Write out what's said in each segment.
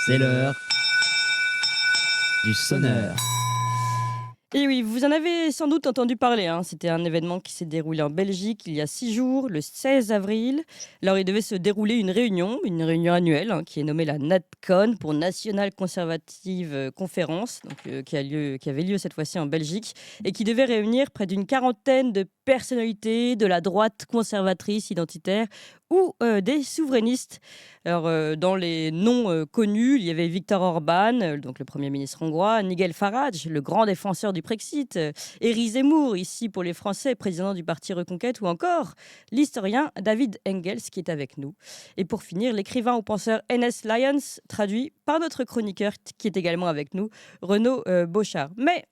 C'est l'heure du sonneur. Et oui, vous en avez sans doute entendu parler, hein. C'était un événement qui s'est déroulé en Belgique il y a 6 jours, le 16 avril. Alors, il devait se dérouler une réunion annuelle, hein, qui est nommée la NatCon pour National Conservative Conference, donc, qui avait lieu cette fois-ci en Belgique, et qui devait réunir près d'une quarantaine de personnalités de la droite conservatrice identitaire ou des souverainistes. Alors, dans les noms connus, il y avait Viktor Orban, donc le Premier ministre hongrois, Nigel Farage, le grand défenseur du Brexit, Éric Zemmour, ici pour les Français, président du parti Reconquête, ou encore l'historien David Engels qui est avec nous. Et pour finir, l'écrivain ou penseur N.S. Lyons, traduit par notre chroniqueur qui est également avec nous, Renaud Beauchard. Mais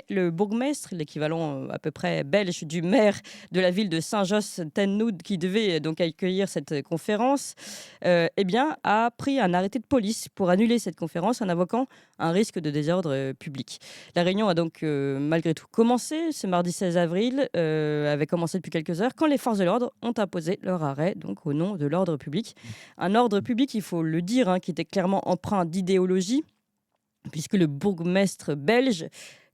le bourgmestre, l'équivalent à peu près belge du maire de la ville de Saint-Josse-ten-Noode, qui devait donc accueillir cette conférence, eh bien, a pris un arrêté de police pour annuler cette conférence en invoquant un risque de désordre public. La réunion a donc malgré tout commencé ce mardi 16 avril, avait commencé depuis quelques heures, quand les forces de l'ordre ont imposé leur arrêt donc au nom de l'ordre public. Un ordre public, il faut le dire, hein, qui était clairement empreint d'idéologie, puisque le bourgmestre belge,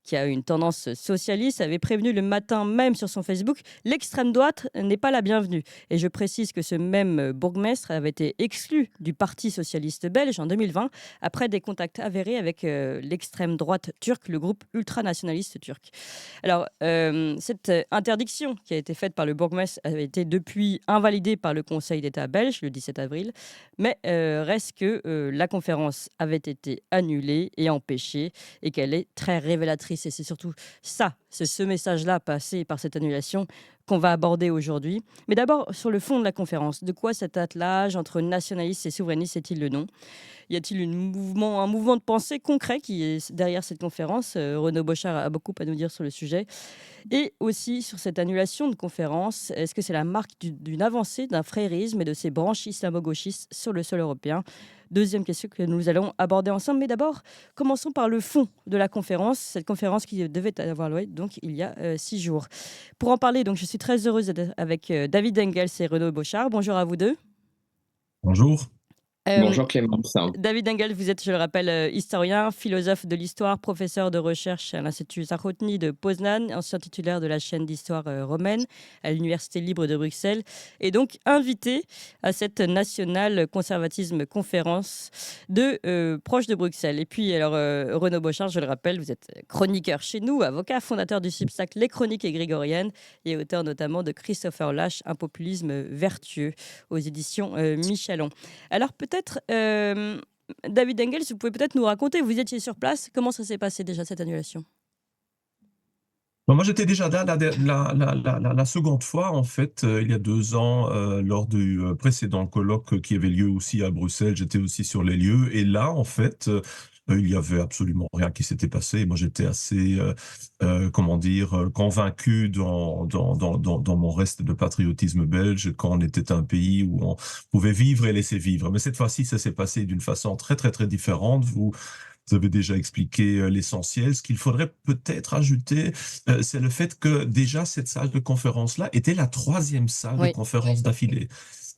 qui a une tendance socialiste, avait prévenu le matin même sur son Facebook: l'extrême droite n'est pas la bienvenue. Et je précise que ce même bourgmestre avait été exclu du Parti socialiste belge en 2020 après des contacts avérés avec l'extrême droite turque, le groupe ultranationaliste turc. Alors, cette interdiction qui a été faite par le bourgmestre avait été depuis invalidée par le Conseil d'État belge le 17 avril, mais reste que la conférence avait été annulée et empêchée, et qu'elle est très révélatrice. Et c'est surtout ça, c'est ce message-là passé par cette annulation qu'on va aborder aujourd'hui. Mais d'abord, sur le fond de la conférence, de quoi cet attelage entre nationalistes et souverainistes est-il le nom? Y a-t-il un mouvement de pensée concret qui est derrière cette conférence? Renaud Beauchard a beaucoup à nous dire sur le sujet. Et aussi sur cette annulation de conférence, est-ce que c'est la marque d'une avancée d'un frérisme et de ses branches islamo-gauchistes sur le sol européen? Deuxième question que nous allons aborder ensemble. Mais d'abord, commençons par le fond de la conférence, cette conférence qui devait avoir lieu donc il y a 6 jours. Pour en parler, donc, je suis très heureuse d'être avec David Engels et Renaud Beauchard. Bonjour à vous deux. Bonjour. Euh, Bonjour Clémence. David Engels, vous êtes, je le rappelle, historien, philosophe de l'histoire, professeur de recherche à l'Institut Sarotny de Poznan, ancien titulaire de la chaîne d'histoire romaine à l'Université libre de Bruxelles, et donc invité à cette National Conservatisme Conférence de proche de Bruxelles. Et puis, alors, Renaud Beauchard, je le rappelle, vous êtes chroniqueur chez nous, avocat, fondateur du Substack Les Chroniques grégoriennes et auteur notamment de Christopher Lasch, Un populisme vertueux, aux éditions Michelon. Alors peut-être, David Engels, vous pouvez peut-être nous raconter, vous étiez sur place, comment ça s'est passé déjà cette annulation? Bon, moi, j'étais déjà là la seconde fois, en fait, il y a 2 ans, lors du précédent colloque qui avait lieu aussi à Bruxelles. J'étais aussi sur les lieux. Et là, en fait, il y avait absolument rien qui s'était passé. Moi, j'étais assez, comment dire, convaincu dans mon reste de patriotisme belge, quand on était un pays où on pouvait vivre et laisser vivre. Mais cette fois-ci, ça s'est passé d'une façon très, très, très différente. Vous avez déjà expliqué l'essentiel. Ce qu'il faudrait peut-être ajouter, c'est le fait que déjà cette salle de conférence-là était la 3e salle de Oui. conférence d'affilée.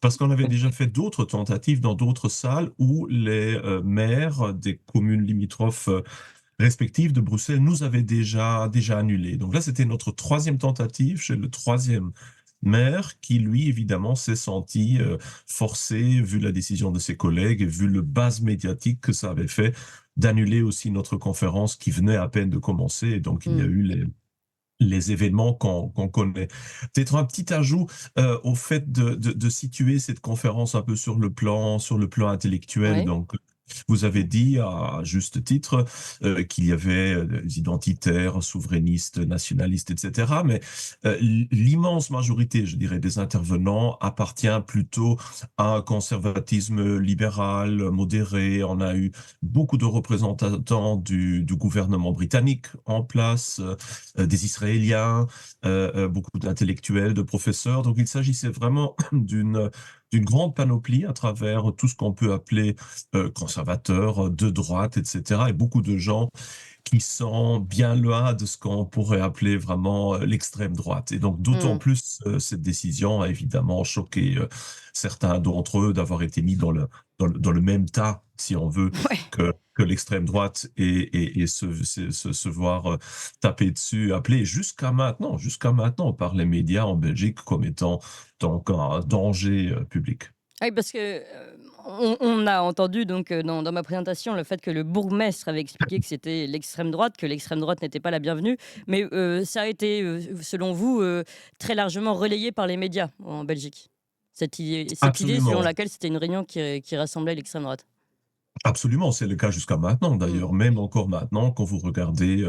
Parce qu'on avait déjà fait d'autres tentatives dans d'autres salles où les maires des communes limitrophes respectives de Bruxelles nous avaient déjà annulé. Donc là, c'était notre 3e tentative chez le 3e maire qui, lui, évidemment, s'est senti forcé, vu la décision de ses collègues et vu le buzz médiatique que ça avait fait, d'annuler aussi notre conférence qui venait à peine de commencer. Et donc, il y a eu les événements qu'on connaît. Peut-être un petit ajout au fait de situer cette conférence un peu sur le plan intellectuel. Ouais. Donc, vous avez dit à juste titre qu'il y avait des identitaires, souverainistes, nationalistes, etc. Mais l'immense majorité, je dirais, des intervenants appartient plutôt à un conservatisme libéral, modéré. On a eu beaucoup de représentants du gouvernement britannique en place, des Israéliens, beaucoup d'intellectuels, de professeurs. Donc il s'agissait vraiment d'une grande panoplie à travers tout ce qu'on peut appeler conservateurs, de droite, etc. Et beaucoup de gens qui sont bien loin de ce qu'on pourrait appeler vraiment l'extrême droite. Et donc, d'autant Mmh. plus, cette décision a évidemment choqué certains d'entre eux d'avoir été mis dans le même tas, si on veut, Ouais. que l'extrême droite et se voir taper dessus, appelé jusqu'à maintenant par les médias en Belgique comme étant donc un danger public. Ah oui, parce que, on a entendu donc, dans ma présentation le fait que le bourgmestre avait expliqué que c'était l'extrême droite, que l'extrême droite n'était pas la bienvenue. Mais, ça a été, selon vous, très largement relayé par les médias en Belgique? Cette idée selon Absolument. laquelle c'était une réunion qui rassemblait l'extrême droite? Absolument, c'est le cas jusqu'à maintenant Mmh. d'ailleurs, même encore maintenant quand vous regardez,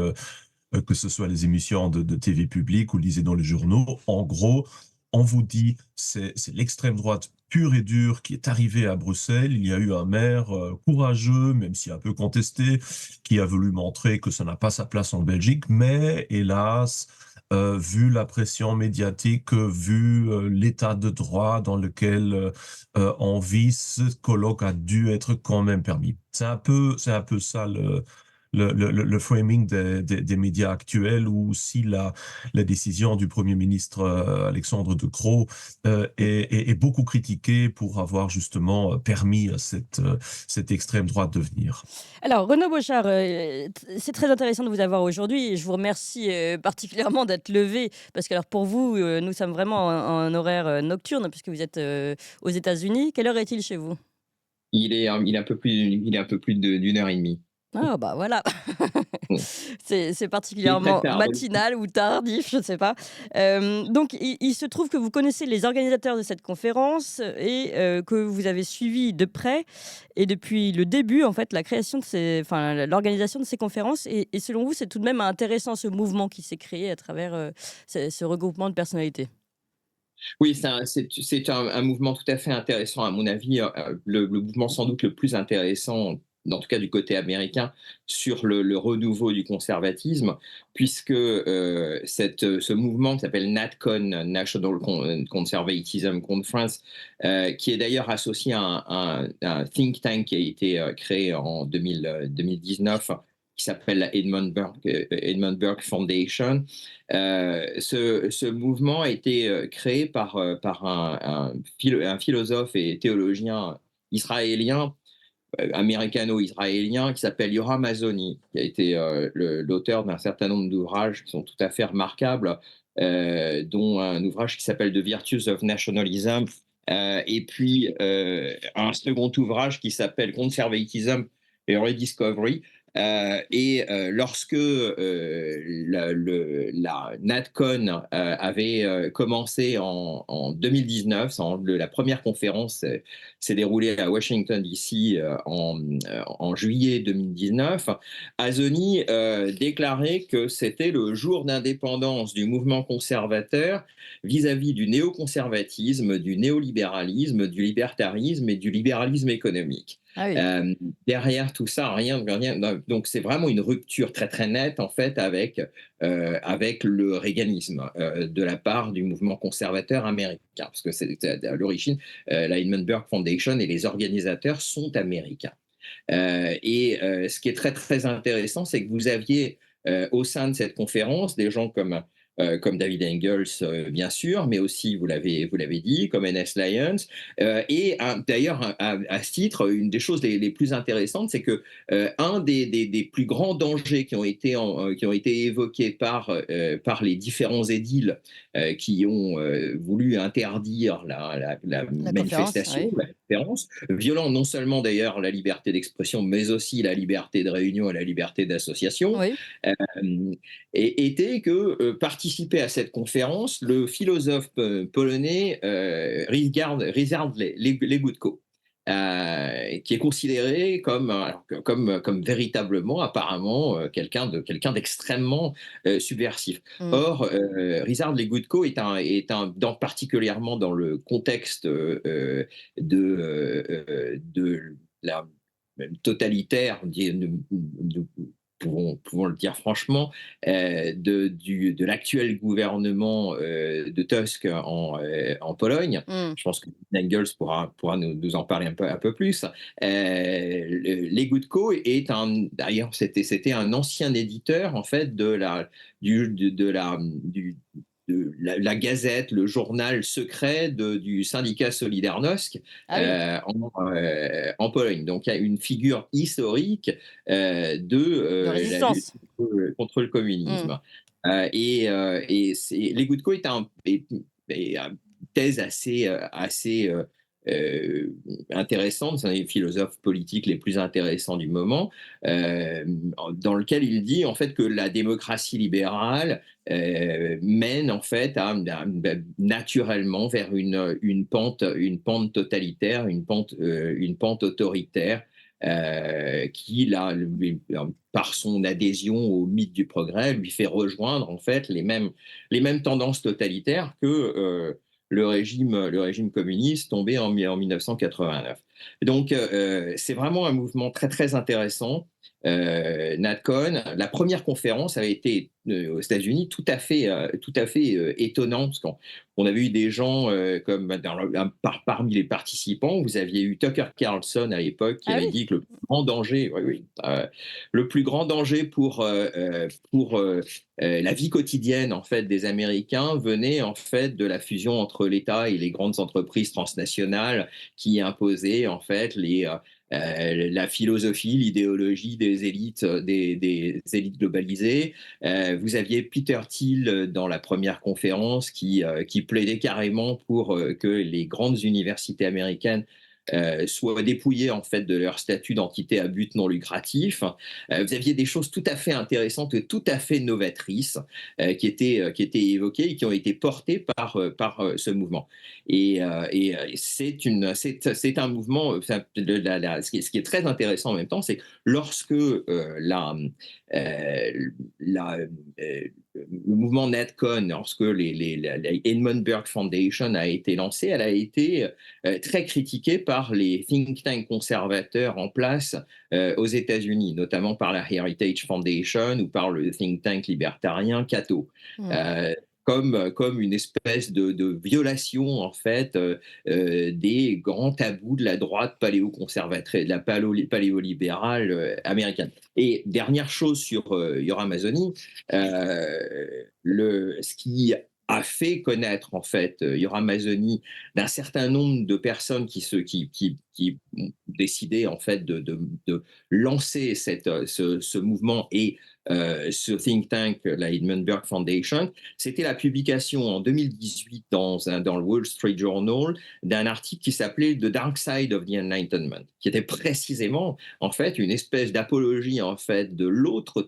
que ce soit les émissions de TV publique ou lisez dans les journaux, en gros, on vous dit: «C'est l'extrême droite pure et dure qui est arrivée à Bruxelles». Il y a eu un maire, courageux, même si un peu contesté, qui a voulu montrer que ça n'a pas sa place en Belgique, mais hélas, vu la pression médiatique, vu, l'état de droit dans lequel, on vit, ce colloque a dû être quand même permis. C'est un peu ça le framing des médias actuels, où si la décision du Premier ministre Alexandre De Croo est beaucoup critiquée pour avoir justement permis à cette extrême droite de venir. Alors Renaud Bochard, c'est très intéressant de vous avoir aujourd'hui et je vous remercie, particulièrement d'être levé parce que alors pour vous, nous sommes vraiment en horaire, nocturne puisque vous êtes, aux États-Unis. Quelle heure est-il chez vous? Il est un peu plus d'une heure et demie. Ah bah voilà, Bon, c'est il est très particulièrement tard. matinal ou tardif, je ne sais pas. Donc il se trouve que vous connaissez les organisateurs de cette conférence et que vous avez suivi de près et depuis le début, en fait, la création de l'organisation de ces conférences et selon vous, c'est tout de même intéressant ce mouvement qui s'est créé à travers, ce regroupement de personnalités? Oui, c'est un mouvement tout à fait intéressant à mon avis, le mouvement sans doute le plus intéressant, en tout cas du côté américain, sur le renouveau du conservatisme, puisque ce mouvement qui s'appelle NatCon, National Conservatism Conference, qui est d'ailleurs associé à un think tank qui a été créé en 2019, qui s'appelle la Edmund Burke Foundation. Ce mouvement a été créé par un philosophe et théologien israélien, américano-israélien, qui s'appelle Yoram Hazony, qui a été l'auteur d'un certain nombre d'ouvrages qui sont tout à fait remarquables, dont un ouvrage qui s'appelle The Virtues of Nationalism, et puis un second ouvrage qui s'appelle Conservatism et Rediscovery. Lorsque la NatCon avait commencé en 2019, la première conférence s'est déroulée à Washington, D.C. En juillet 2019, Azoni déclarait que c'était le jour d'indépendance du mouvement conservateur vis-à-vis du néoconservatisme, du néolibéralisme, du libertarisme et du libéralisme économique. Ah oui. Euh, Derrière tout ça, rien. Donc c'est vraiment une rupture très très nette en fait avec le réganisme de la part du mouvement conservateur américain, parce que c'est à l'origine la Hindenburg Foundation et les organisateurs sont américains. Ce qui est très très intéressant, c'est que vous aviez au sein de cette conférence des gens comme David Engels, bien sûr, mais aussi, vous l'avez dit, comme N.S. Lyons. D'ailleurs, à ce titre, une des choses les plus intéressantes, c'est que un des plus grands dangers qui ont été évoqués par les différents édiles qui ont voulu interdire la La conférence, manifestation, oui. la conférence, violant non seulement d'ailleurs la liberté d'expression, mais aussi la liberté de réunion et la liberté d'association, Oui. euh, était que participait à cette conférence le philosophe polonais Ryszard Legutko, qui est considéré comme véritablement, apparemment, quelqu'un d'extrêmement subversif. Mmh. Or, Ryszard Legutko particulièrement dans le contexte de la même totalitaire pouvons le dire franchement, de l'actuel gouvernement de Tusk en Pologne. Mmh. Je pense que Engels pourra nous en parler un peu plus. Legutko est d'ailleurs, c'était un ancien éditeur en fait de la Gazette, le journal secret du syndicat Solidarność Ah oui, en Pologne. Donc il y a une figure historique de de la lutte résistance. contre le Mmh. communisme. Legutko est une thèse assez intéressante, c'est un des philosophes politiques les plus intéressants du moment, dans lequel il dit en fait que la démocratie libérale mène en fait naturellement vers une pente totalitaire, une pente autoritaire, qui là, par son adhésion au mythe du progrès, lui fait rejoindre en fait les mêmes tendances totalitaires que le régime communiste tombé en 1989. Donc, c'est vraiment un mouvement très, très intéressant. NatCon, la première conférence avait été aux États-Unis tout à fait étonnante, parce qu'on avait eu des gens comme parmi les participants, vous aviez eu Tucker Carlson à l'époque qui Ah avait oui? dit que le plus grand danger, oui, oui, le plus grand danger pour la vie quotidienne en fait des Américains venait en fait de la fusion entre l'État et les grandes entreprises transnationales qui imposaient en fait la philosophie, l'idéologie des élites globalisées. Vous aviez Peter Thiel dans la première conférence qui plaidait carrément pour que les grandes universités américaines soient dépouillées en fait de leur statut d'entité à but non lucratif. Vous aviez des choses tout à fait intéressantes et tout à fait novatrices qui étaient évoquées et qui ont été portées par ce mouvement. Et c'est un mouvement. Enfin, ce qui est très intéressant en même temps, c'est que lorsque la, le mouvement NatCon, lorsque la Edmund Burke Foundation a été lancée, elle a été très critiquée par les think tanks conservateurs en place aux États-Unis, notamment par la Heritage Foundation ou par le think tank libertarien Cato. Mmh. Euh, comme une espèce de violation en fait des grands tabous de la droite paléoconservatrice, de la paléolibérale américaine. Et dernière chose sur Yoram Mazony, ce qui a fait connaître en fait Yoram Mazony d'un certain nombre de personnes qui ont décidé en fait de lancer ce mouvement et ce think tank, la Edmund Burke Foundation, c'était la publication en 2018 dans le Wall Street Journal d'un article qui s'appelait The Dark Side of the Enlightenment, qui était précisément en fait une espèce d'apologie en fait de l'autre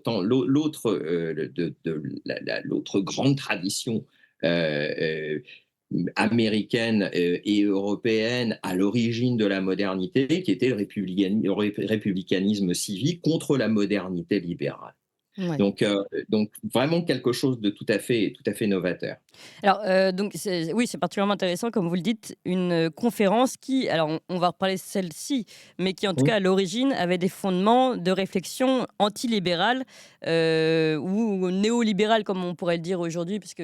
grande tradition euh, américaine et européenne à l'origine de la modernité, qui était le républicanisme civique contre la modernité libérale. Ouais. Donc vraiment quelque chose de tout à fait novateur. Alors, donc oui, c'est particulièrement intéressant, comme vous le dites, une conférence qui, alors on va reparler de celle-ci, mais qui en tout Oui. cas à l'origine avait des fondements de réflexion antilibérale ou néolibérale, comme on pourrait le dire aujourd'hui, puisque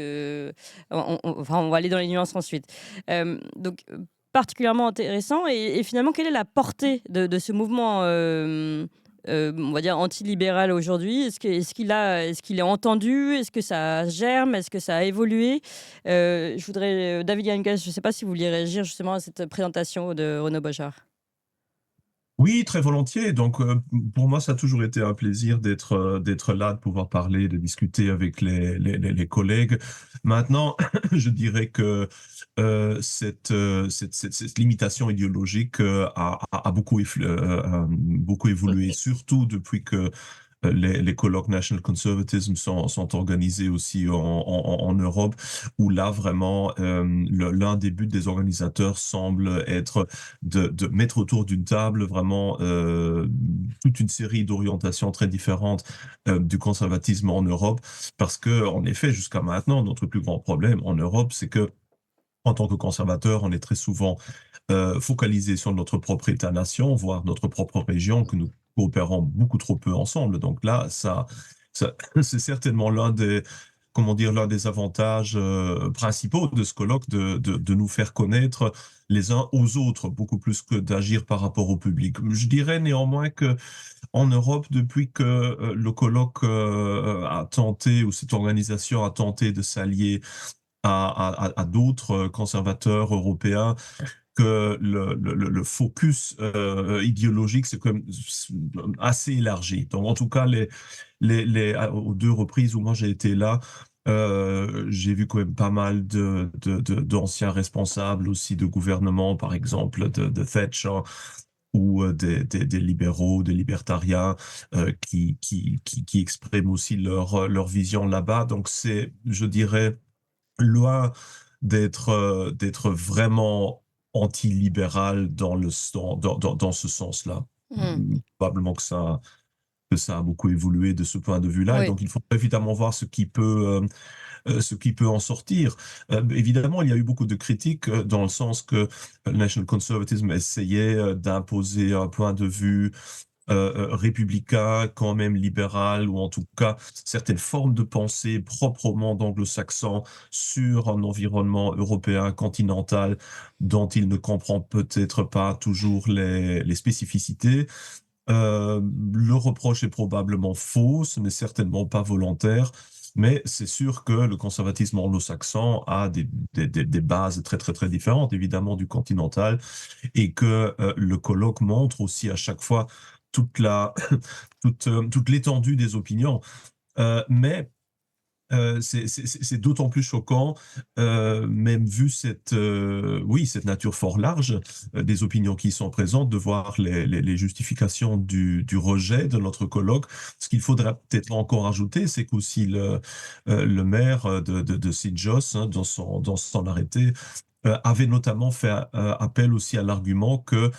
enfin, on va aller dans les nuances ensuite. Donc particulièrement intéressant. Et finalement, quelle est la portée de ce mouvement on va dire antilibéral aujourd'hui? Est-ce qu'il est entendu? Est-ce que ça germe? Est-ce que ça a évolué? Je voudrais, David Yangas, je ne sais pas si vous vouliez réagir justement à cette présentation de Renaud Bochard. Oui, très volontiers. Donc, pour moi, ça a toujours été un plaisir d'être là, de pouvoir parler, de discuter avec les collègues. Maintenant, je dirais que cette limitation idéologique a beaucoup évolué, surtout depuis que les colloques National Conservatism sont organisés aussi en Europe, où là, vraiment, l'un des buts des organisateurs semble être de mettre autour d'une table vraiment toute une série d'orientations très différentes du conservatisme en Europe, parce que, en effet, jusqu'à maintenant, notre plus grand problème en Europe, c'est que en tant que conservateur, on est très souvent focalisé sur notre propre État-nation, voire notre propre région que nous coopérant beaucoup trop peu ensemble. Donc là, c'est certainement l'un des avantages principaux de ce colloque, de nous faire connaître les uns aux autres, beaucoup plus que d'agir par rapport au public. Je dirais néanmoins que en Europe, depuis que le colloque a tenté, ou cette organisation a tenté de s'allier à d'autres conservateurs européens, que le focus idéologique, c'est quand même assez élargi. Donc, en tout cas, aux deux reprises où moi j'ai été là, j'ai vu quand même pas mal d'anciens responsables aussi de gouvernement, par exemple de Thatcher, ou des libéraux, des libertariens qui expriment aussi leur vision là-bas. Donc c'est, je dirais, loin d'être vraiment antilibéral dans ce sens-là. Hmm. Probablement que ça a beaucoup évolué de ce point de vue-là, et Oui. donc il faut évidemment voir ce qui peut en sortir. Évidemment, il y a eu beaucoup de critiques dans le sens que le National Conservatism essayait d'imposer un point de vue républicain, quand même libéral, ou en tout cas certaines formes de pensée proprement d'anglo-saxons sur un environnement européen continental dont il ne comprend peut-être pas toujours les spécificités. Le reproche est probablement faux, ce n'est certainement pas volontaire, mais c'est sûr que le conservatisme anglo-saxon a des bases très très très différentes, évidemment, du continental, et que le colloque montre aussi à chaque fois toute toute l'étendue des opinions. Mais c'est d'autant plus choquant, même vu cette nature fort large des opinions qui sont présentes, de voir les justifications du rejet de notre colloque. Ce qu'il faudra peut-être encore ajouter, c'est qu'aussi le maire de St. Joss, hein, dans son arrêté, avait notamment fait appel aussi à l'argument que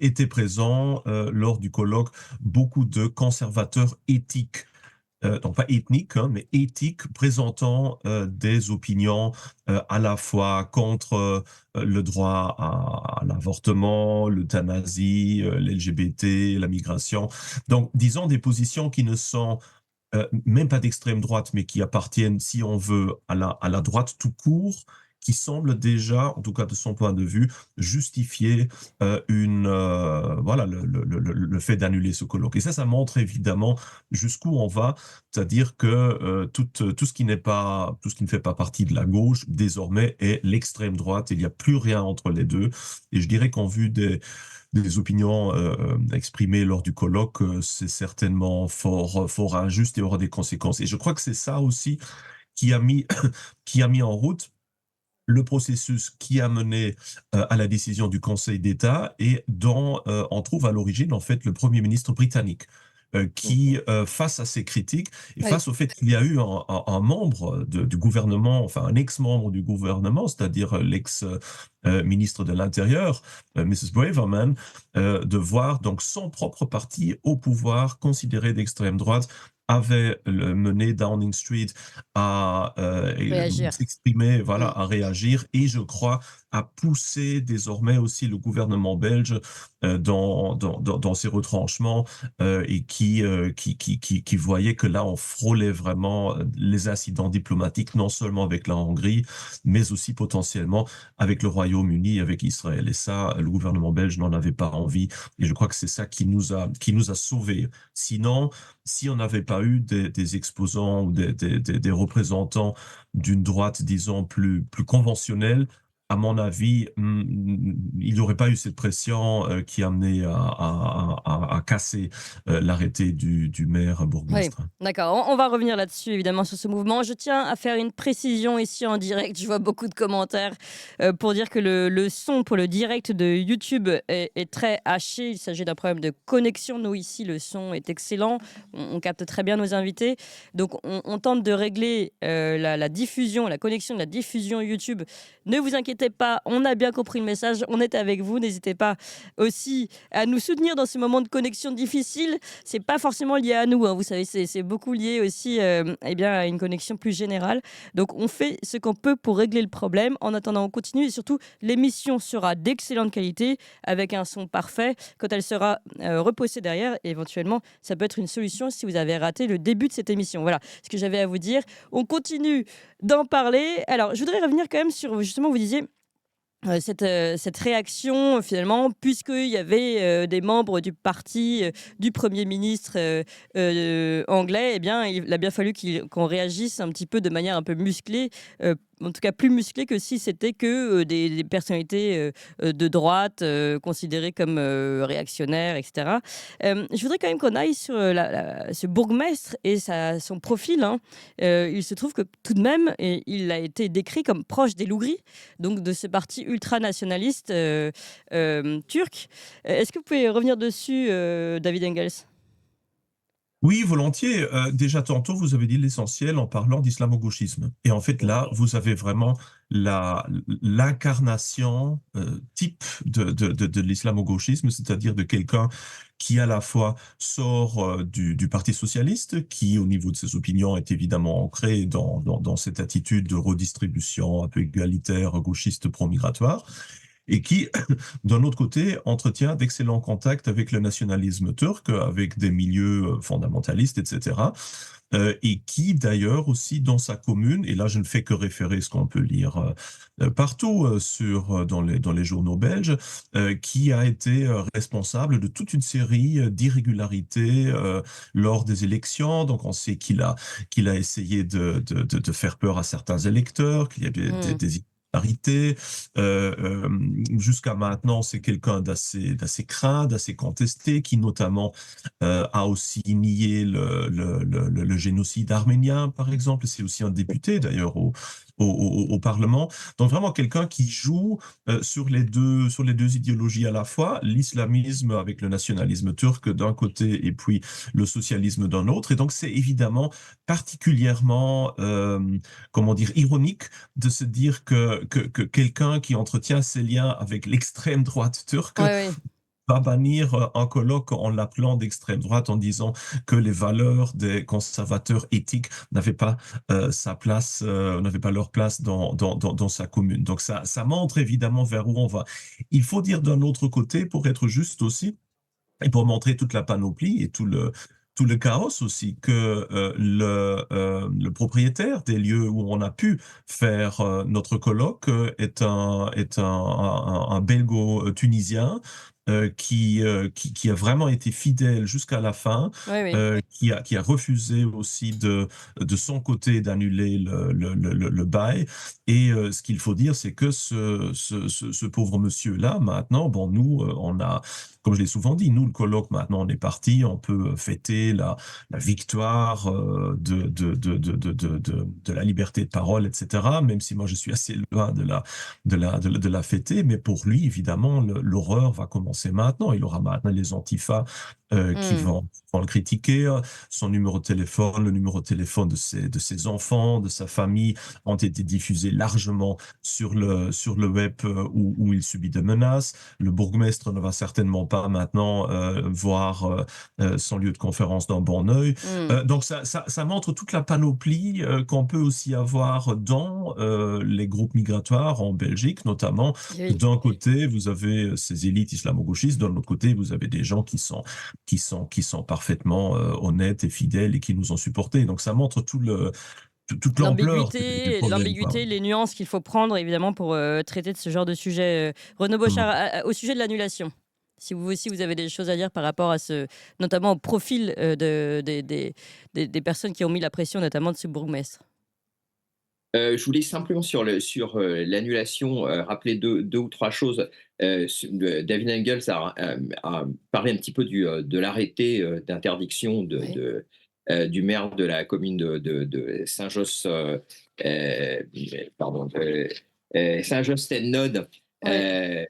étaient présents lors du colloque beaucoup de conservateurs éthiques, donc pas ethniques, hein, mais éthiques, présentant des opinions à la fois contre le droit à l'avortement, l'euthanasie, l'LGBT, la migration. Donc, disons des positions qui ne sont même pas d'extrême droite, mais qui appartiennent, si on veut, à la droite tout court, qui semble déjà, en tout cas de son point de vue, justifier voilà, le fait d'annuler ce colloque. Et ça montre évidemment jusqu'où on va, c'est-à-dire que tout ce qui ne fait pas partie de la gauche, désormais, est l'extrême droite. Il n'y a plus rien entre les deux. Et je dirais qu'en vue des opinions exprimées lors du colloque, c'est certainement fort injuste et aura des conséquences. Et je crois que c'est ça aussi qui a mis, qui a mis en route le processus qui a mené à la décision du Conseil d'État, et dont on trouve à l'origine, en fait, le Premier ministre britannique, qui, face à ces critiques et Oui. face au fait qu'il y a eu un membre du gouvernement, enfin un ex-membre du gouvernement, c'est-à-dire l'ex-ministre de l'Intérieur, Mrs. Braverman, de voir donc son propre parti au pouvoir, considéré d'extrême droite, avait mené Downing Street à Réagir. s'exprimer, voilà, Mm. à réagir, et je crois à pousser désormais aussi le gouvernement belge dans ses retranchements, et qui voyait que là on frôlait vraiment les incidents diplomatiques, non seulement avec la Hongrie, mais aussi potentiellement avec le Royaume-Uni, avec Israël. Et ça, le gouvernement belge n'en avait pas envie. Et je crois que c'est ça qui nous a sauvés. Sinon, si on n'avait pas eu des exposants ou des représentants d'une droite, disons, plus conventionnelle, à mon avis, il n'y aurait pas eu cette pression qui a amené à casser l'arrêté du maire Oui, bourgmestre. d'accord. On va revenir là-dessus, évidemment, sur ce mouvement. Je tiens à faire une précision ici en direct. Je vois beaucoup de commentaires pour dire que le son pour le direct de YouTube est très haché. Il s'agit d'un problème de connexion. Nous, ici, le son est excellent. On capte très bien nos invités. Donc, on tente de régler la diffusion, la connexion de la diffusion YouTube. Ne vous inquiétez inquiétez pas, on a bien compris le message, on est avec vous. N'hésitez pas aussi à nous soutenir dans ces moments de connexion difficiles. C'est pas forcément lié à nous, hein, vous savez, c'est beaucoup lié aussi eh bien, à une connexion plus générale. Donc on fait ce qu'on peut pour régler le problème. En attendant, on continue et surtout, l'émission sera d'excellente qualité avec un son parfait. Quand elle sera reposée derrière, éventuellement, ça peut être une solution si vous avez raté le début de cette émission. Voilà ce que j'avais à vous dire. On continue d'en parler. Alors, je voudrais revenir quand même sur, justement, vous disiez, cette réaction, finalement, puisqu'il y avait des membres du parti du Premier ministre anglais, eh bien, il a bien fallu qu'on réagisse un petit peu de manière un peu musclée, en tout cas plus musclée que si c'était que des personnalités de droite considérées comme réactionnaires, etc. Je voudrais quand même qu'on aille sur ce bourgmestre et son profil, hein. Il se trouve que tout de même, il a été décrit comme proche des loups gris, donc de ce parti ultranationaliste turc. Est-ce que vous pouvez revenir dessus, David Engels? Oui, volontiers. Déjà tantôt, vous avez dit l'essentiel en parlant d'islamo-gauchisme. Et en fait, là, vous avez vraiment l'incarnation type de l'islamo-gauchisme, c'est-à-dire de quelqu'un qui à la fois sort du Parti socialiste, qui au niveau de ses opinions est évidemment ancré dans cette attitude de redistribution un peu égalitaire, gauchiste, pro-migratoire, et qui, d'un autre côté, entretient d'excellents contacts avec le nationalisme turc, avec des milieux fondamentalistes, etc. Et qui, d'ailleurs, aussi dans sa commune, et là je ne fais que référer ce qu'on peut lire partout dans les journaux belges, qui a été responsable de toute une série d'irrégularités lors des élections. Donc on sait qu'il a essayé de faire peur à certains électeurs, qu'il y avait des irrégularités. Jusqu'à maintenant, c'est quelqu'un d'assez craint, d'assez contesté, qui notamment a aussi nié le génocide arménien, par exemple. C'est aussi un député, d'ailleurs, au Parlement. Donc vraiment quelqu'un qui joue sur les deux idéologies à la fois, l'islamisme avec le nationalisme turc d'un côté et puis le socialisme d'un autre. Et donc c'est évidemment particulièrement, comment dire, ironique de se dire que quelqu'un qui entretient ses liens avec l'extrême droite turque Ouais, ouais. va bannir un colloque en l'appelant d'extrême droite, en disant que les valeurs des conservateurs éthiques n'avaient pas n'avaient pas leur place dans sa commune. Donc ça montre évidemment vers où on va. Il faut dire d'un autre côté, pour être juste aussi, et pour montrer toute la panoplie et tout le chaos aussi, que le propriétaire des lieux où on a pu faire notre colloque est un belgo-tunisien qui a vraiment été fidèle jusqu'à la fin, Ouais, ouais. qui a refusé aussi de son côté d'annuler le bail. Et ce qu'il faut dire, c'est que ce pauvre monsieur-là, maintenant, bon, nous, on a, comme je l'ai souvent dit, nous, le colloque, maintenant, on est parti, on peut fêter la victoire de la liberté de parole, etc., même si moi, je suis assez loin de la fêter, mais pour lui, évidemment, l'horreur va commencer maintenant. Il aura maintenant les antifas qui vont le critiquer. Son numéro de téléphone, le numéro de téléphone de ses enfants, de sa famille, ont été diffusés largement sur le web où il subit des menaces. Le bourgmestre ne va certainement pas maintenant voir son lieu de conférence d'un bon œil. Donc ça montre toute la panoplie qu'on peut aussi avoir dans les groupes migratoires en Belgique, notamment. Oui. D'un côté, vous avez ces élites islamo-gauchistes, de l'autre côté, vous avez des gens qui sont parfaitement honnêtes et fidèles et qui nous ont supportés. Donc ça montre toute l'ampleur du problème. L'ambiguïté, les nuances qu'il faut prendre évidemment pour traiter de ce genre de sujet. Renaud Bochard, au sujet de l'annulation, si vous aussi vous avez des choses à dire par rapport à notamment au profil des personnes qui ont mis la pression, notamment de ce bourgmestre. Je voulais simplement sur l'annulation rappeler deux ou trois choses. David Engels a parlé un petit peu de l'arrêté d'interdiction du maire de la commune de Saint-Josse, pardon, Saint-Josse-ten-Noode, Ouais.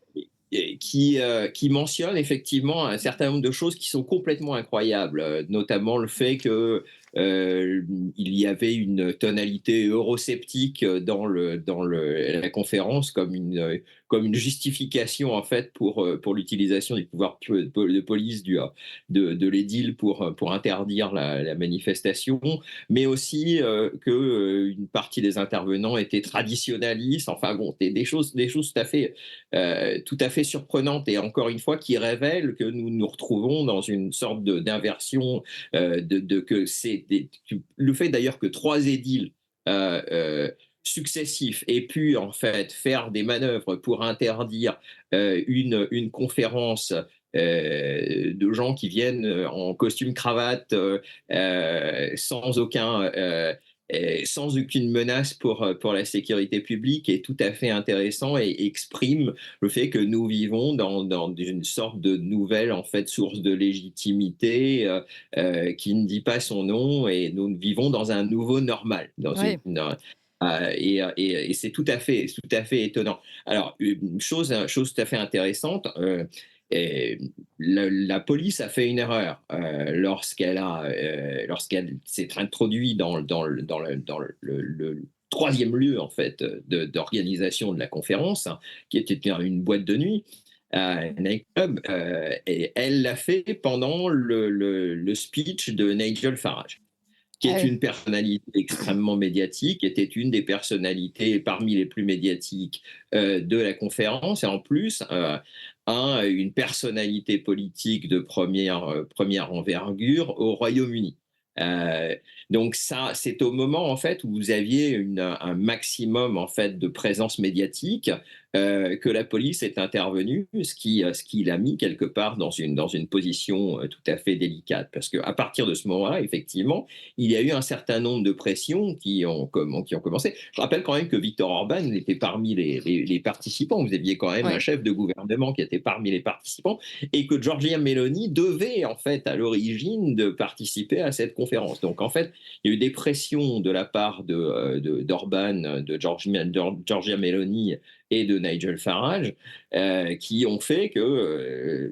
qui mentionne effectivement un certain nombre de choses qui sont complètement incroyables, notamment le fait que il y avait une tonalité eurosceptique la conférence comme une justification en fait pour l'utilisation du pouvoir de police de l'édile pour interdire la manifestation, mais aussi qu'une partie des intervenants étaient traditionnalistes. Enfin bon, des choses tout à fait surprenantes et encore une fois qui révèlent que nous nous retrouvons dans une sorte d'inversion le fait d'ailleurs que 3 édiles successifs aient pu en fait faire des manœuvres pour interdire une conférence de gens qui viennent en costume cravate sans sans aucune menace pour la sécurité publique est tout à fait intéressant et exprime le fait que nous vivons dans une sorte de nouvelle en fait source de légitimité qui ne dit pas son nom et nous vivons dans un nouveau normal, Ouais. et c'est tout à fait étonnant. Alors une chose tout à fait intéressante. Et la police a fait une erreur lorsqu'elle s'est introduite dans le troisième lieu en fait d'organisation de la conférence, hein, qui était une boîte de nuit, nightclub, et elle l'a fait pendant le speech de Nigel Farage, qui Ah est oui. une personnalité extrêmement médiatique, était une des personnalités parmi les plus médiatiques de la conférence, et en plus une personnalité politique de première envergure au Royaume-Uni. Euh, donc ça, c'est au moment en fait où vous aviez un maximum en fait de présence médiatique que la police est intervenue, ce qui l'a mis quelque part dans une position tout à fait délicate, parce qu'à partir de ce moment-là, effectivement, il y a eu un certain nombre de pressions qui ont commencé. Je rappelle quand même que Viktor Orban était parmi les participants. Vous aviez quand même un Ouais. chef de gouvernement qui était parmi les participants et que Giorgia Meloni devait en fait à l'origine de participer à cette conférence. Donc en fait, il y a eu des pressions de la part d'Orban, de Giorgia Meloni et de Nigel Farage, qui ont fait que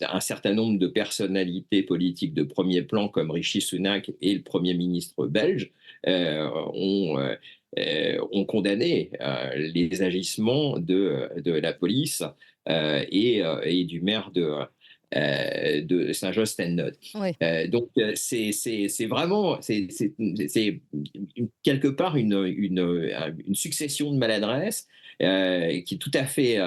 un certain nombre de personnalités politiques de premier plan, comme Rishi Sunak et le Premier ministre belge, euh, ont, euh, ont condamné les agissements de la police et du maire de Saint-Josse-ten-Noode. Ouais. Donc c'est vraiment quelque part une succession de maladresses qui est tout à fait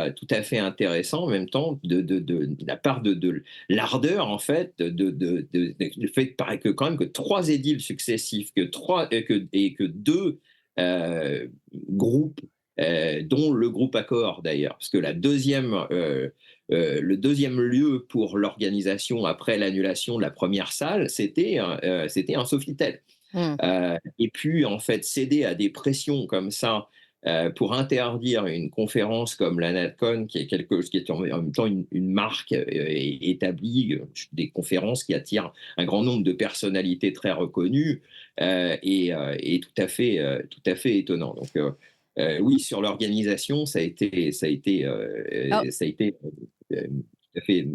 intéressant en même temps de la part de l'ardeur en fait le fait que quand même que 3 édiles successifs et que 2 groupes dont le groupe Accord d'ailleurs, parce que le deuxième lieu pour l'organisation après l'annulation de la première salle, c'était un Sofitel. Hmm. Et puis, en fait, céder à des pressions comme ça pour interdire une conférence comme la NatCon, qui est en même temps une marque établie, des conférences qui attirent un grand nombre de personnalités très reconnues, est tout à fait étonnant. Donc, oui, sur l'organisation, Alors, ça a été tout à fait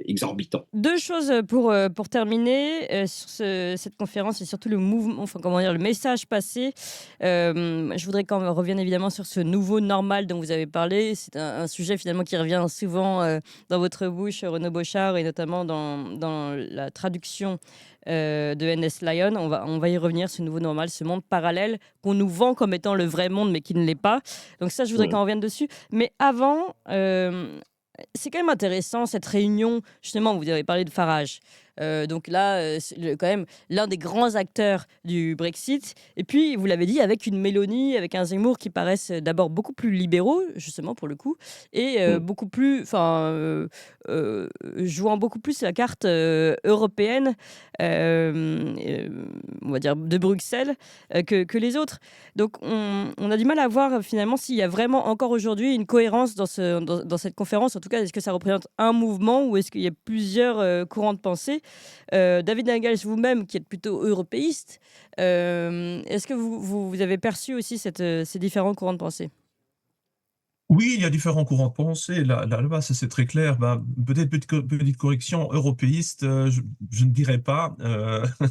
exorbitant. deux choses pour terminer sur cette conférence et surtout le mouvement, enfin comment dire, le message passé. Je voudrais qu'on revienne évidemment sur ce nouveau normal dont vous avez parlé. C'est un sujet finalement qui revient souvent dans votre bouche, Renaud Bochart, et notamment dans la traduction de N.S. Lyon. On va y revenir, ce nouveau normal, ce monde parallèle qu'on nous vend comme étant le vrai monde mais qui ne l'est pas. Donc ça, je voudrais qu'on revienne dessus. Mais avant... c'est quand même intéressant cette réunion. Justement, vous avez parlé de Farage. Donc là, c'est quand même l'un des grands acteurs du Brexit. Et puis, vous l'avez dit, avec une Mélanie, avec un Zemmour qui paraissent d'abord beaucoup plus libéraux, justement pour le coup, et beaucoup plus, jouant beaucoup plus la carte européenne, on va dire de Bruxelles, que les autres. Donc, on a du mal à voir finalement s'il y a vraiment encore aujourd'hui une cohérence dans cette conférence. En tout cas, est-ce que ça représente un mouvement ou est-ce qu'il y a plusieurs courants de pensée? David Engels, vous-même, qui êtes plutôt européiste, est-ce que vous avez perçu aussi ces différents courants de pensée? Oui, il y a différents courants de pensée. Là-bas, ça c'est très clair. Ben, peut-être petite correction, européiste, je ne dirais pas.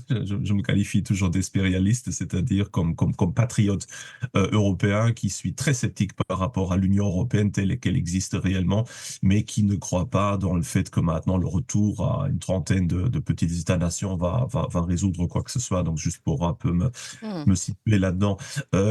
Je me qualifie toujours d'expérialiste, c'est-à-dire comme patriote européen qui suis très sceptique par rapport à l'Union européenne telle qu'elle existe réellement, mais qui ne croit pas dans le fait que maintenant le retour à une trentaine de petits États-nations va résoudre quoi que ce soit. Donc, juste pour un peu Hmm. me situer là-dedans.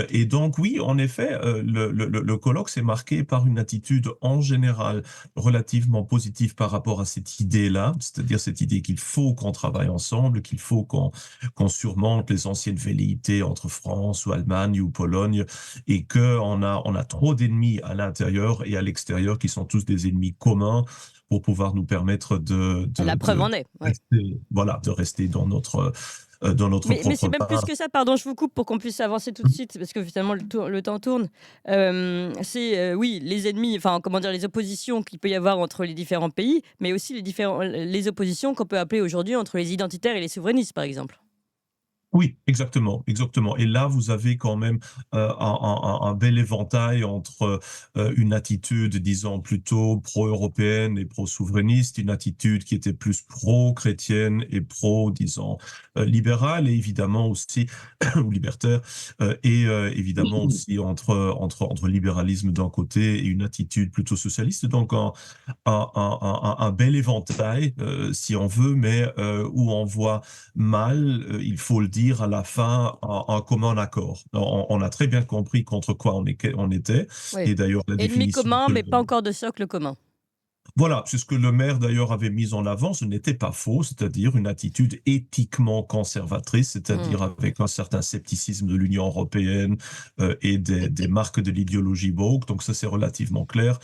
Et donc oui, en effet, le colloque s'est marqué par une attitude en général relativement positive par rapport à cette idée-là, c'est-à-dire cette idée qu'il faut qu'on travaille ensemble, qu'il faut qu'on surmonte les anciennes velléités entre France ou Allemagne ou Pologne, et on a trop d'ennemis à l'intérieur et à l'extérieur qui sont tous des ennemis communs pour pouvoir nous permettre La preuve en est. Ouais. voilà, de rester dans notre Mais c'est propre même plus pain. que ça, pardon, je vous coupe pour qu'on puisse avancer tout de suite, parce que finalement le temps tourne. Oui, les ennemis, enfin comment dire, les oppositions qu'il peut y avoir entre les différents pays, mais aussi les oppositions qu'on peut appeler aujourd'hui entre les identitaires et les souverainistes, par exemple. Oui, exactement, exactement. Et là, vous avez quand même un bel éventail entre une attitude, disons, plutôt pro-européenne et pro-souverainiste, une attitude qui était plus pro-chrétienne et pro, disons, libérale, et évidemment aussi, ou libertaire, et évidemment aussi entre libéralisme d'un côté et une attitude plutôt socialiste. Donc, un bel éventail, si on veut, mais où on voit mal, il faut le dire, à la fin, un commun accord. On a très bien compris contre quoi on était, Oui. et d'ailleurs la Ennemi définition commun, que mais pas encore de socle commun. voilà, c'est ce que le maire d'ailleurs avait mis en avant, ce n'était pas faux, c'est-à-dire une attitude éthiquement conservatrice, c'est-à-dire Hmm. avec un certain scepticisme de l'Union européenne et des marques de l'idéologie woke, donc ça c'est relativement clair.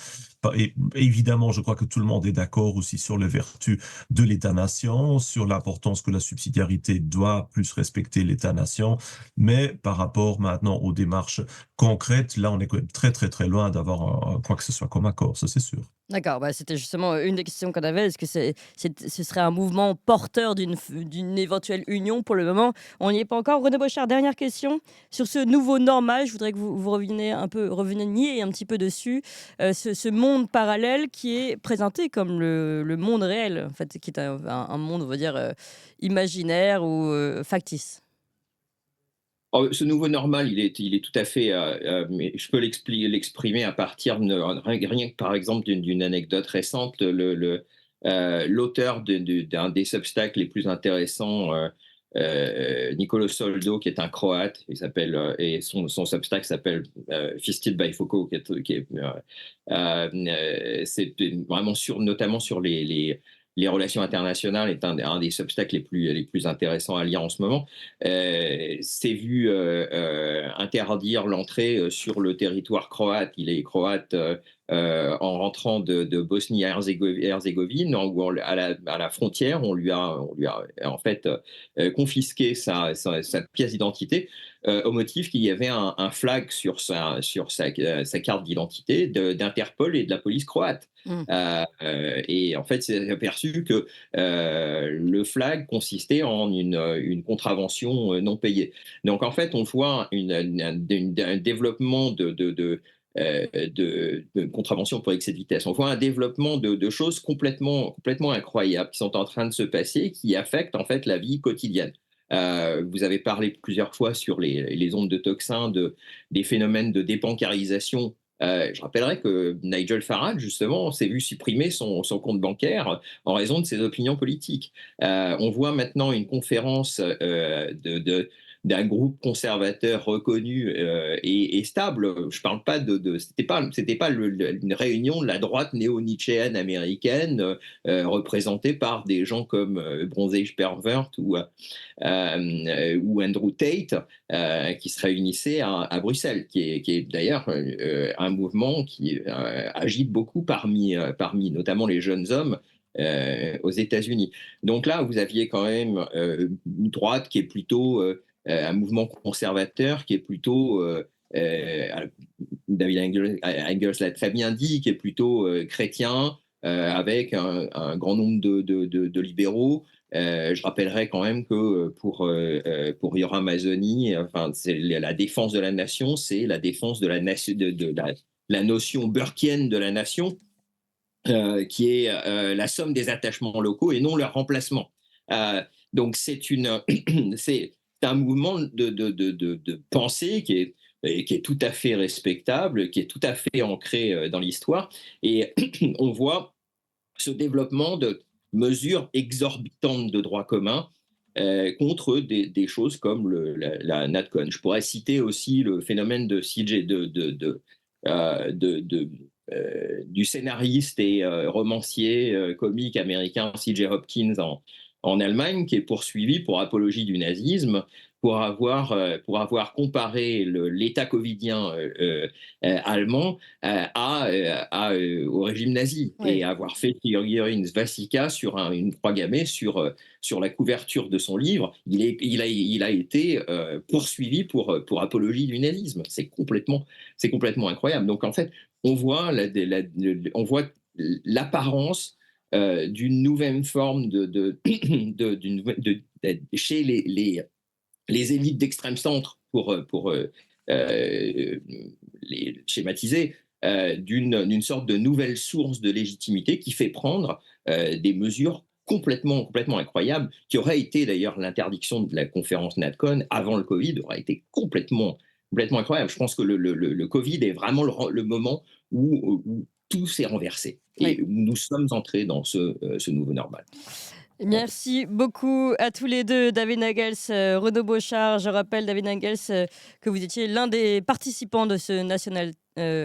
Et évidemment, je crois que tout le monde est d'accord aussi sur les vertus de l'État-nation, sur l'importance que la subsidiarité doit plus respecter l'État-nation, mais par rapport maintenant aux démarches concrètes, là on est quand même très très très loin d'avoir quoi que ce soit comme accord, ça c'est sûr. D'accord, bah, c'était justement une des questions qu'on avait. Est-ce que ce serait un mouvement porteur d'une éventuelle union? Pour le moment, on n'y est pas encore. René Bochard, dernière question. Sur ce nouveau normal, je voudrais que vous reveniez un petit peu dessus. Ce monde parallèle qui est présenté comme le monde réel, en fait, qui est un monde, on va dire, imaginaire ou factice. Ce nouveau normal, il est tout à fait, mais je peux l'exprimer à partir de rien que par exemple d'une anecdote récente. L'auteur d'un des Substacks les plus intéressants, Nicolo Soldo, qui est un Croate, il s'appelle et son Substack s'appelle Fisted by Foucault, c'est vraiment notamment sur les relations internationales, est un des Substacks les plus intéressants à lire en ce moment. S'est vu interdire l'entrée sur le territoire croate. Il est croate en rentrant de Bosnie-Herzégovine, où à la frontière, on lui a en fait confisqué sa pièce d'identité au motif qu'il y avait un flag sur sa carte d'identité d'Interpol et de la police croate. Hmm. Et en fait, c'est aperçu que le flag consistait en une contravention non payée. Donc en fait, on voit un développement de contraventions pour excès de vitesse. On voit un développement de choses complètement incroyables qui sont en train de se passer, qui affectent en fait la vie quotidienne. Vous avez parlé plusieurs fois sur les ondes de toxins, des phénomènes de débancarisation. Je rappellerai que Nigel Farage, justement, s'est vu supprimer son compte bancaire en raison de ses opinions politiques. On voit maintenant une conférence d'un groupe conservateur reconnu et stable. Je parle pas c'était pas une réunion de la droite néo-nietzschéenne américaine représentée par des gens comme Bronze Pervert ou Andrew Tate qui se réunissaient à Bruxelles, qui est d'ailleurs un mouvement qui agite beaucoup parmi notamment les jeunes hommes aux États-Unis. Donc là, vous aviez quand même une droite qui est plutôt un mouvement conservateur, qui est plutôt David Engels l'a très bien dit, qui est plutôt chrétien, avec un grand nombre de libéraux. Je rappellerai quand même que pour Yoram Mazoni, enfin, c'est la défense de la nation, c'est la défense de la nation, la notion burkienne de la nation, qui est la somme des attachements locaux et non leur remplacement. Donc c'est un mouvement de pensée qui est tout à fait respectable, qui est tout à fait ancré dans l'histoire. Et on voit ce développement de mesures exorbitantes de droit commun contre des choses comme la NatCon. Je pourrais citer aussi le phénomène de CJ, du scénariste et romancier comique américain C.J. Hopkins en Allemagne, qui est poursuivi pour apologie du nazisme, pour avoir comparé l'État covidien allemand au régime nazi, Oui. et avoir fait figurer une svastika sur une croix gammée sur la couverture de son livre. Il a été poursuivi pour apologie du nazisme. C'est complètement incroyable. Donc en fait, on voit l'apparence d'une nouvelle forme chez les élites d'extrême centre, pour les schématiser, d'une sorte de nouvelle source de légitimité qui fait prendre des mesures complètement incroyables, qui aurait été d'ailleurs l'interdiction de la conférence NatCon avant le Covid, aurait été complètement incroyable. Je pense que le Covid est vraiment le moment où tout s'est renversé et où nous sommes entrés dans ce nouveau normal. Merci beaucoup à tous les deux, David Nagels, Renaud Beauchard. Je rappelle, David Nagels, que vous étiez l'un des participants de ce National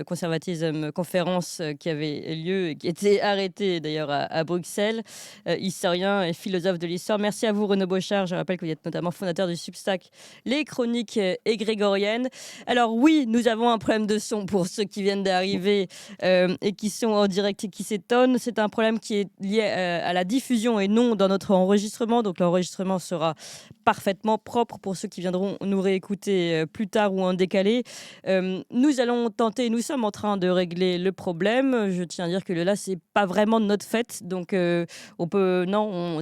Conservatism conférence qui avait lieu et qui était arrêté d'ailleurs à Bruxelles, historien et philosophe de l'histoire. Merci à vous, Renaud Beauchard. Je rappelle que vous êtes notamment fondateur du Substack Les Chroniques égrégoriennes. Alors oui, nous avons un problème de son pour ceux qui viennent d'arriver et qui sont en direct et qui s'étonnent. C'est un problème qui est lié à la diffusion et non dans notre enregistrement. Donc l'enregistrement sera parfaitement propre pour ceux qui viendront nous réécouter plus tard ou en décalé. Nous allons tenter, nous sommes en train de régler le problème. Je tiens à dire que là, c'est pas vraiment de notre fait. Donc on peut,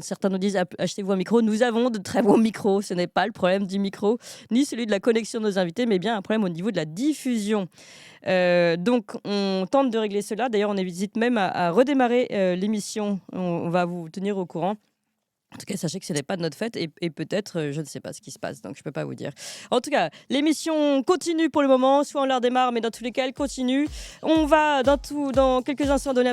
certains nous disent achetez-vous un micro. Nous avons de très bons micros. Ce n'est pas le problème du micro, ni celui de la connexion de nos invités, mais bien un problème au niveau de la diffusion. Donc on tente de régler cela. D'ailleurs, on hésite même à redémarrer l'émission. On va vous tenir au courant. En tout cas, sachez que ce n'est pas de notre fait et peut-être, je ne sais pas ce qui se passe, donc je ne peux pas vous dire. En tout cas, l'émission continue pour le moment, soit on la redémarre, mais dans tous les cas, elle continue. On va dans quelques instants donner